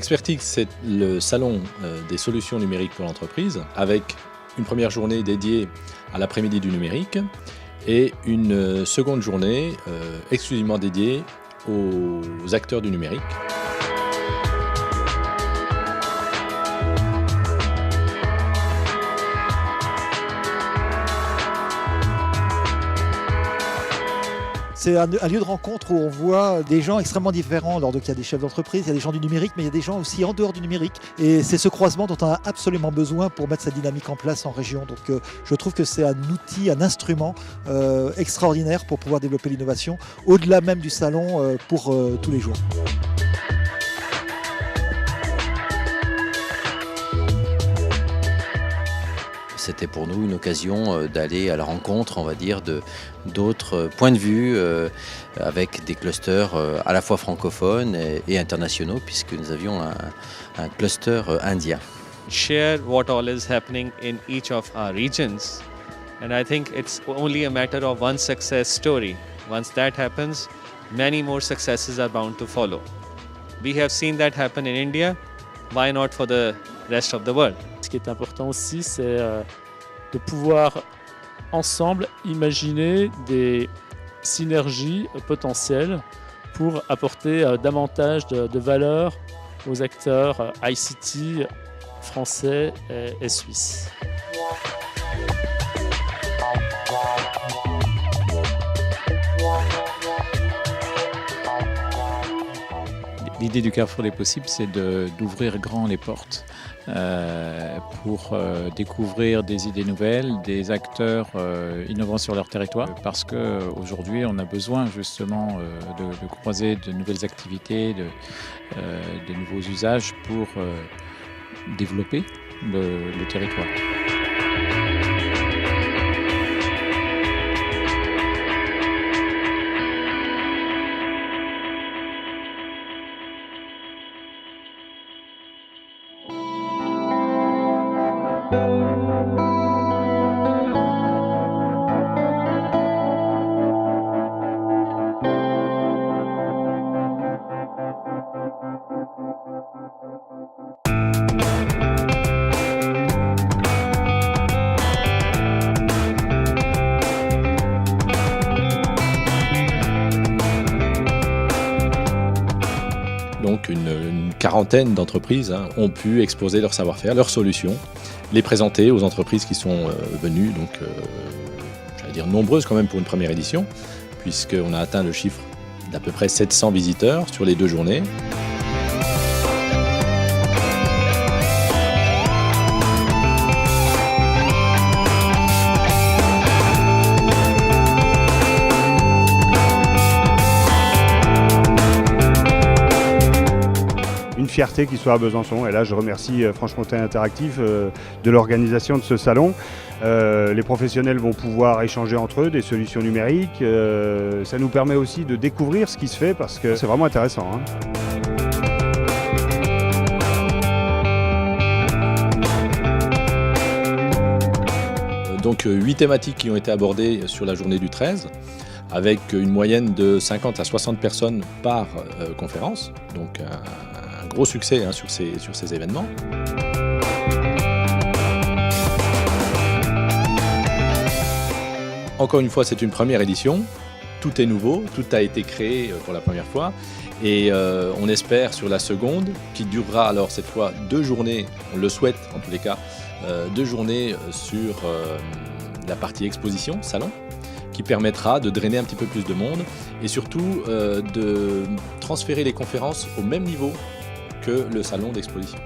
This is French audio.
Expertix, c'est le salon des solutions numériques pour l'entreprise, avec une première journée dédiée à l'après-midi du numérique et une seconde journée exclusivement dédiée aux acteurs du numérique. C'est un lieu de rencontre où on voit des gens extrêmement différents. Alors, donc, il y a des chefs d'entreprise, il y a des gens du numérique, mais il y a des gens aussi en dehors du numérique. Et c'est ce croisement dont on a absolument besoin pour mettre cette dynamique en place en région. Donc je trouve que c'est un outil, un instrument extraordinaire pour pouvoir développer l'innovation, au-delà même du salon pour tous les jours. C'était pour nous une occasion d'aller à la rencontre, on va dire, d'autres points de vue avec des clusters à la fois francophones et internationaux, puisque nous avions un cluster indien. Share what all is happening in each of our regions, and I think it's only a matter of one success story. Once that happens, many more successes are bound to follow. We have seen that happen in India. Why not for the rest of the world? Ce qui est important aussi, c'est de pouvoir ensemble imaginer des synergies potentielles pour apporter davantage de valeur aux acteurs ICT français et suisses. L'idée du Carrefour des possibles, c'est d'ouvrir grand les portes pour découvrir des idées nouvelles, des acteurs innovants sur leur territoire, parce qu'aujourd'hui, on a besoin justement de croiser de nouvelles activités, de nouveaux usages pour développer le territoire. Donc une quarantaine d'entreprises ont pu exposer leur savoir-faire, leurs solutions, les présenter aux entreprises qui sont venues, donc j'allais dire nombreuses quand même pour une première édition, puisqu'on a atteint le chiffre d'à peu près 700 visiteurs sur les 2 journées. Une fierté qu'il soit à Besançon, et là je remercie Franche-Comté Interactif de l'organisation de ce salon. Les professionnels vont pouvoir échanger entre eux des solutions numériques, ça nous permet aussi de découvrir ce qui se fait parce que c'est vraiment intéressant. Donc 8 thématiques qui ont été abordées sur la journée du 13, avec une moyenne de 50 à 60 personnes par conférence, donc un gros succès sur ces événements. Encore une fois, c'est une première édition, tout est nouveau, tout a été créé pour la première fois et on espère sur la seconde, qui durera alors cette fois 2 journées, on le souhaite en tous les cas, 2 journées sur la partie exposition, salon, qui permettra de drainer un petit peu plus de monde et surtout de transférer les conférences au même niveau que le salon d'exposition.